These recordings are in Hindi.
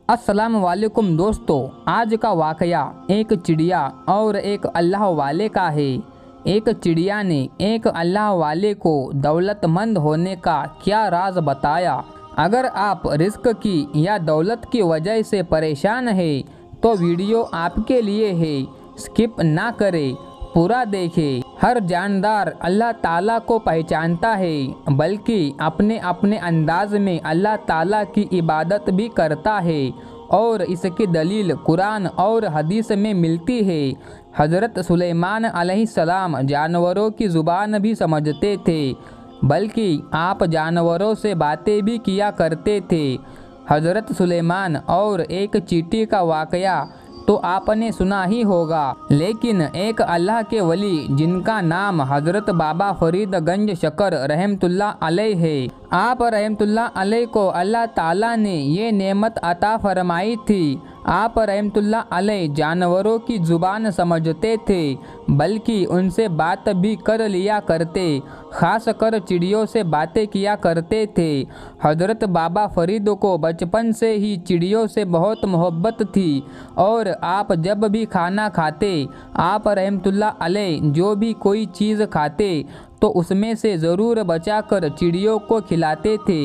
अस्सलाम वालेकुम दोस्तों, आज का वाकया एक चिड़िया और एक अल्लाह वाले का है। एक चिड़िया ने एक अल्लाह वाले को दौलतमंद होने का क्या राज बताया। अगर आप रिस्क की या दौलत की वजह से परेशान है तो वीडियो आपके लिए है। स्किप ना करें, पूरा देखें। हर जानदार अल्लाह ताला को पहचानता है, बल्कि अपने अपने अंदाज में अल्लाह ताला की इबादत भी करता है और इसकी दलील कुरान और हदीस में मिलती है। हज़रत सुलेमान अलैहिस्सलाम जानवरों की ज़ुबान भी समझते थे, बल्कि आप जानवरों से बातें भी किया करते थे। हज़रत सुलेमान और एक चींटी का वाकया तो आपने सुना ही होगा, लेकिन एक अल्लाह के वली जिनका नाम हज़रत बाबा फरीद गंज शकर रहमतुल्लाह अलैह है, आप रहमतुल्लाह अलैह को अल्लाह ताला ने ये नेमत अता फरमाई थी। आप रहमतुल्लाह अलैह जानवरों की ज़ुबान समझते थे, बल्कि उनसे बात भी कर लिया करते, ख़ास कर चिड़ियों से बातें किया करते थे। हज़रत बाबा फरीद को बचपन से ही चिड़ियों से बहुत मोहब्बत थी और आप जब भी खाना खाते, आप रहमतुल्लाह अलैह जो भी कोई चीज़ खाते तो उसमें से ज़रूर बचाकर चिड़ियों को खिलाते थे।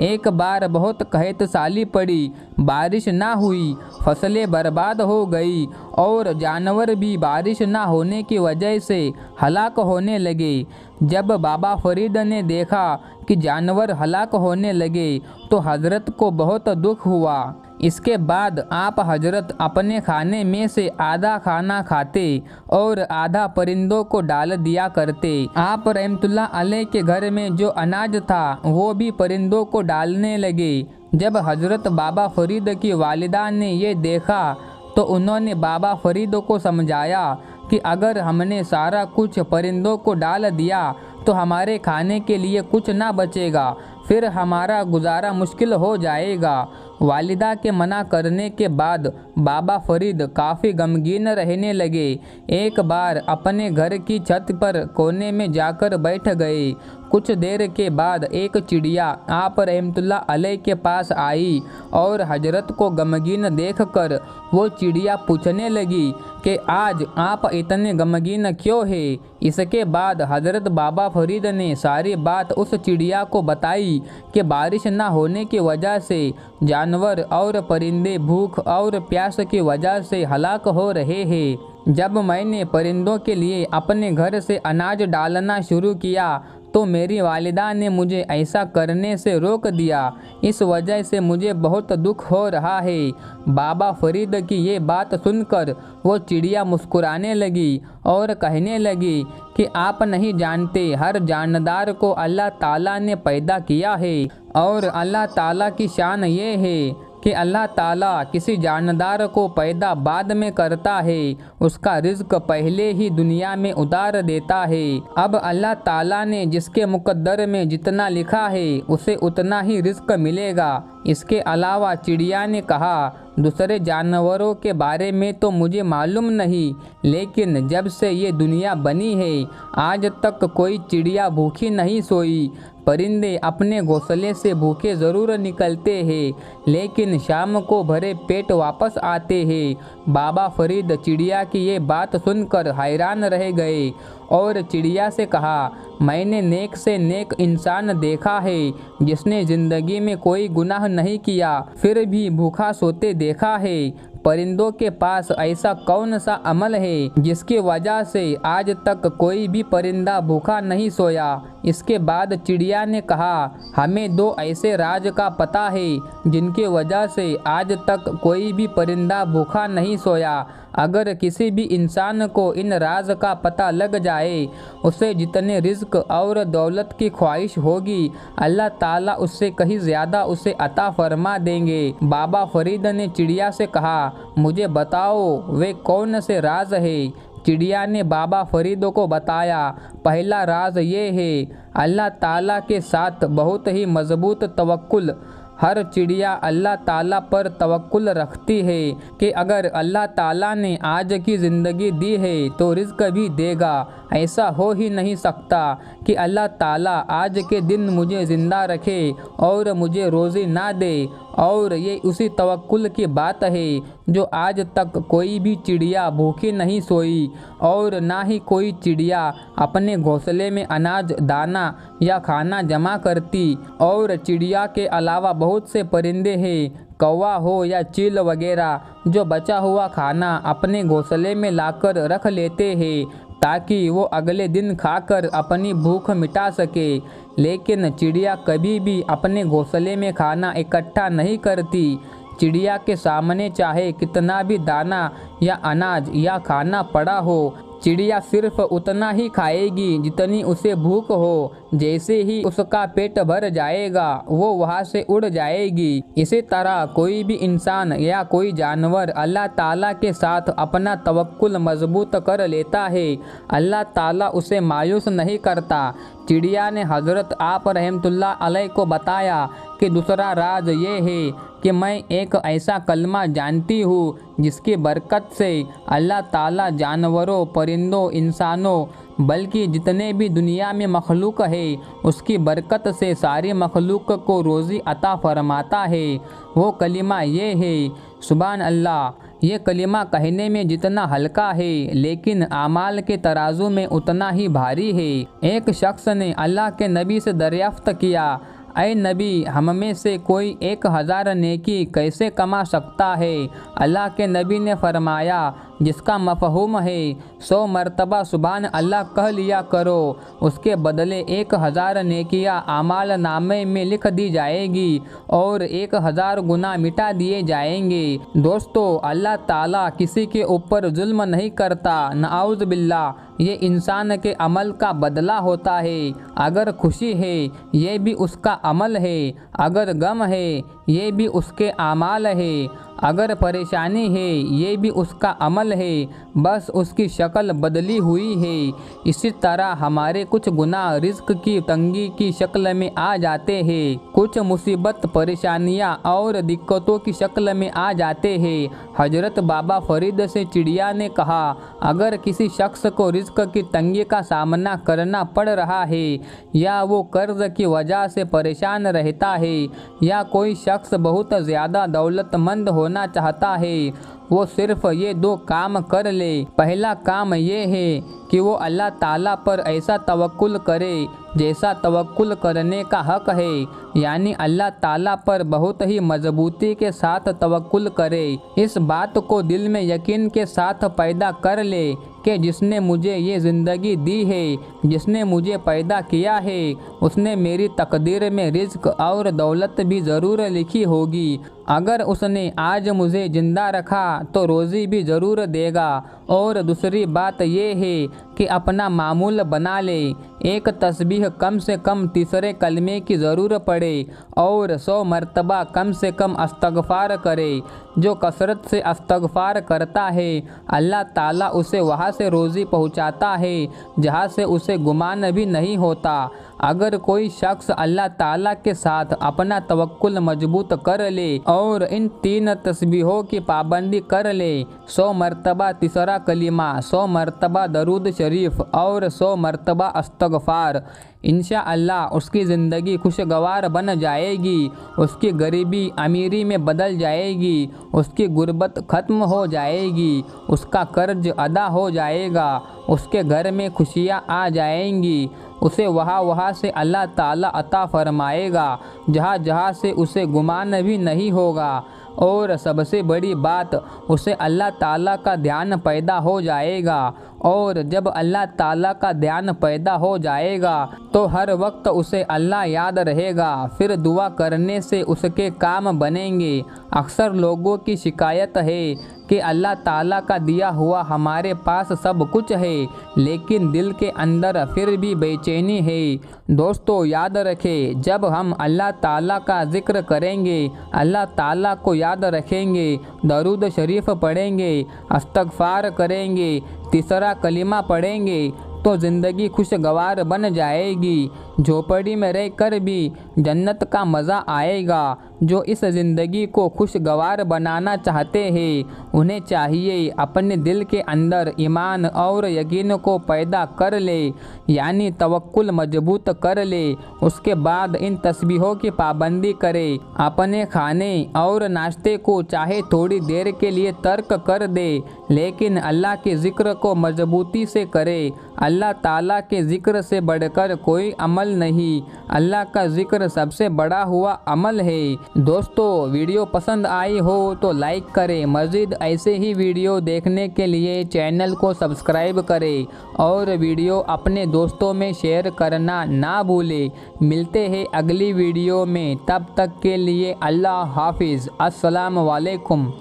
एक बार बहुत कहत साली पड़ी, बारिश ना हुई, फसलें बर्बाद हो गई और जानवर भी बारिश ना होने की वजह से हलाक होने लगे। जब बाबा फरीद ने देखा कि जानवर हलाक होने लगे तो हज़रत को बहुत दुख हुआ। इसके बाद आप हज़रत अपने खाने में से आधा खाना खाते और आधा परिंदों को डाल दिया करते। आप रहमतुल्लाह अलैह के घर में जो अनाज था वो भी परिंदों को डालने लगे। जब हज़रत बाबा फरीद की वालिदा ने ये देखा तो उन्होंने बाबा फरीद को समझाया कि अगर हमने सारा कुछ परिंदों को डाल दिया तो हमारे खाने के लिए कुछ ना बचेगा, फिर हमारा गुजारा मुश्किल हो जाएगा। वालिदा के मना करने के बाद बाबा फरीद काफ़ी गमगीन रहने लगे। एक बार अपने घर की छत पर कोने में जाकर बैठ गए। कुछ देर के बाद एक चिड़िया आप रहमतुल्लाह अलैह के पास आई और हजरत को गमगीन देखकर वो चिड़िया पूछने लगी कि आज आप इतने गमगीन क्यों है। इसके बाद हजरत बाबा फरीद ने सारी बात उस चिड़िया को बताई कि बारिश ना होने की वजह से जानवर और परिंदे भूख और प्यास की वजह से हलाक हो रहे हैं। जब मैंने परिंदों के लिए अपने घर से अनाज डालना शुरू किया तो मेरी वालिदा ने मुझे ऐसा करने से रोक दिया। इस वजह से मुझे बहुत दुख हो रहा है। बाबा फरीद की ये बात सुनकर वो चिड़िया मुस्कुराने लगी और कहने लगी कि आप नहीं जानते, हर जानदार को अल्लाह ताला ने पैदा किया है और अल्लाह ताला की शान ये है कि अल्लाह ताला किसी जानदार को पैदा बाद में करता है, उसका रिज़्क पहले ही दुनिया में उतार देता है। अब अल्लाह ताला ने जिसके मुकद्दर में जितना लिखा है उसे उतना ही रिज़्क मिलेगा। इसके अलावा चिड़िया ने कहा, दूसरे जानवरों के बारे में तो मुझे मालूम नहीं, लेकिन जब से ये दुनिया बनी है आज तक कोई चिड़िया भूखी नहीं सोई। परिंदे अपने घोंसले से भूखे ज़रूर निकलते हैं, लेकिन शाम को भरे पेट वापस आते हैं। बाबा फरीद चिड़िया की ये बात सुनकर हैरान रह गए और चिड़िया से कहा, मैंने नेक से नेक इंसान देखा है जिसने ज़िंदगी में कोई गुनाह नहीं किया फिर भी भूखा सोते देखा है। परिंदों के पास ऐसा कौन सा अमल है जिसकी वजह से आज तक कोई भी परिंदा भूखा नहीं सोया। इसके बाद चिड़िया ने कहा, हमें दो ऐसे राज का पता है जिनकी वजह से आज तक कोई भी परिंदा भूखा नहीं सोया। अगर किसी भी इंसान को इन राज का पता लग जाए, उसे जितने रिज़्क और दौलत की ख्वाहिश होगी अल्लाह ताला उससे कहीं ज़्यादा उसे अता फरमा देंगे। बाबा फरीद ने चिड़िया से कहा, मुझे बताओ वे कौन से राज है। चिड़िया ने बाबा फरीद को बताया, पहला राज ये है, अल्लाह ताला के साथ बहुत ही मजबूत तवक्कुल। हर चिड़िया अल्लाह ताला पर तवक्कुल रखती है कि अगर अल्लाह ताला ने आज की ज़िंदगी दी है तो रिज़्क भी देगा। ऐसा हो ही नहीं सकता कि अल्लाह ताला आज के दिन मुझे ज़िंदा रखे और मुझे रोज़ी ना दे और ये उसी तवक्कुल की बात है जो आज तक कोई भी चिड़िया भूखी नहीं सोई और ना ही कोई चिड़िया अपने घोंसले में अनाज दाना या खाना जमा करती। और चिड़िया के अलावा बहुत से परिंदे हैं, कौवा हो या चील वगैरह, जो बचा हुआ खाना अपने घोंसले में लाकर रख लेते हैं ताकि वो अगले दिन खाकर अपनी भूख मिटा सके। लेकिन चिड़िया कभी भी अपने घोंसले में खाना इकट्ठा नहीं करती। चिड़िया के सामने चाहे कितना भी दाना या अनाज या खाना पड़ा हो, चिड़िया सिर्फ उतना ही खाएगी जितनी उसे भूख हो। जैसे ही उसका पेट भर जाएगा वो वहाँ से उड़ जाएगी। इसी तरह कोई भी इंसान या कोई जानवर अल्लाह ताला के साथ अपना तवक्कुल मजबूत कर लेता है, अल्लाह ताला उसे मायूस नहीं करता। चिड़िया ने हज़रत आप रहमतुल्लाह अलैह को बताया कि दूसरा राज ये है कि मैं एक ऐसा कलमा जानती हूँ जिसकी बरकत से अल्लाह ताला जानवरों, परिंदों, इंसानों, बल्कि जितने भी दुनिया में मखलूक है उसकी बरकत से सारी मखलूक को रोज़ी अता फरमाता है। वो कलिमा ये है, सुभान अल्लाह। ये कलिमा कहने में जितना हल्का है लेकिन आमाल के तराजू में उतना ही भारी है। एक शख्स ने अल्लाह के नबी से दरियाफ्त किया, ऐ नबी, हम में से कोई 1000 नेकी कैसे कमा सकता है? अल्लाह के नबी ने फरमाया, जिसका मफहूम है 100 मरतबा सुभान अल्लाह कह लिया करो, उसके बदले 1000 नेकियां आमाल नामे में लिख दी जाएगी और 1000 गुनाह मिटा दिए जाएंगे। दोस्तों, अल्लाह ताला किसी के ऊपर जुल्म नहीं करता, नआउज़ बिल्लाह। ये इंसान के अमल का बदला होता है। अगर खुशी है ये भी उसका अमल है, अगर गम है ये भी उसके आमाल है, अगर परेशानी है ये भी उसका अमल है, बस उसकी शक्ल बदली हुई है। इसी तरह हमारे कुछ गुनाह रिज़्क की तंगी की शक्ल में आ जाते हैं, कुछ मुसीबत परेशानियाँ और दिक्कतों की शक्ल में आ जाते हैं। हजरत बाबा फरीद से चिड़िया ने कहा, अगर किसी शख्स को रिज़्क की तंगी का सामना करना पड़ रहा है या वो कर्ज की वजह से परेशान रहता है या कोई शख्स बहुत ज़्यादा दौलतमंद होना चाहता है, वो सिर्फ ये 2 काम कर ले। पहला काम ये है कि वो अल्लाह ताला पर ऐसा तवक्कुल करे जैसा तवक्कुल करने का हक है, यानी अल्लाह ताला पर बहुत ही मजबूती के साथ तवक्कुल करे। इस बात को दिल में यकीन के साथ पैदा कर ले कि जिसने मुझे ये ज़िंदगी दी है, जिसने मुझे पैदा किया है, उसने मेरी तकदीर में रिज़्क और दौलत भी ज़रूर लिखी होगी। अगर उसने आज मुझे ज़िंदा रखा तो रोज़ी भी ज़रूर देगा। और दूसरी बात ये है कि अपना मामूल बना ले, एक तस्बीह कम से कम तीसरे कलमे की ज़रूर पड़े और 100 मरतबा कम से कम अस्तगफ़ार करे। जो कसरत से अस्तगफ़ार करता है अल्लाह ताला उसे वहाँ से रोज़ी पहुँचाता है जहाँ से उसे गुमान भी नहीं होता। अगर कोई शख्स अल्लाह ताला के साथ अपना तवक्कुल मजबूत कर ले और इन 3 तस्बीहों की पाबंदी कर ले, 100 मरतबा तीसरा कलिमा, 100 मरतबा दरूद शरीफ और 100 मरतबा अस्तगफ़ार, इंशाअल्लाह उसकी ज़िंदगी खुशगवार बन जाएगी। उसकी गरीबी अमीरी में बदल जाएगी, उसकी गुर्बत ख़त्म हो जाएगी, उसका कर्ज अदा हो जाएगा, उसके घर में खुशियाँ आ जाएंगी, उसे वहाँ से अल्लाह ताला अता फरमाएगा जहाँ जहाँ से उसे गुमान भी नहीं होगा। और सबसे बड़ी बात, उसे अल्लाह ताला का ध्यान पैदा हो जाएगा। और जब अल्लाह ताला का ध्यान पैदा हो जाएगा तो हर वक्त उसे अल्लाह याद रहेगा, फिर दुआ करने से उसके काम बनेंगे। अक्सर लोगों की शिकायत है कि अल्लाह ताला का दिया हुआ हमारे पास सब कुछ है लेकिन दिल के अंदर फिर भी बेचैनी है। दोस्तों, याद रखें, जब हम अल्लाह ताला का जिक्र करेंगे, अल्लाह ताला को याद रखेंगे, दरूद शरीफ पढ़ेंगे, अस्तगफार करेंगे, तीसरा कलिमा पढ़ेंगे तो ज़िंदगी खुशगवार बन जाएगी। झोपड़ी में रहकर भी जन्नत का मज़ा आएगा। जो इस ज़िंदगी को खुशगवार बनाना चाहते हैं उन्हें चाहिए अपने दिल के अंदर ईमान और यकीन को पैदा कर ले, यानी तवक्कुल मजबूत कर ले। उसके बाद इन तस्बीहों की पाबंदी करे। अपने खाने और नाश्ते को चाहे थोड़ी देर के लिए तर्क कर दे, लेकिन अल्लाह के ज़िक्र को मजबूती से करे। अल्लाह ताला के ज़िक्र से बढ़कर कोई अमल नहीं। अल्लाह का ज़िक्र सबसे बड़ा हुआ अमल है। दोस्तों, वीडियो पसंद आई हो तो लाइक करें। मज़ीद ऐसे ही वीडियो देखने के लिए चैनल को सब्सक्राइब करें और वीडियो अपने दोस्तों में शेयर करना ना भूलें। मिलते हैं अगली वीडियो में, तब तक के लिए अल्लाह हाफिज़। अस्सलाम वालेकुम।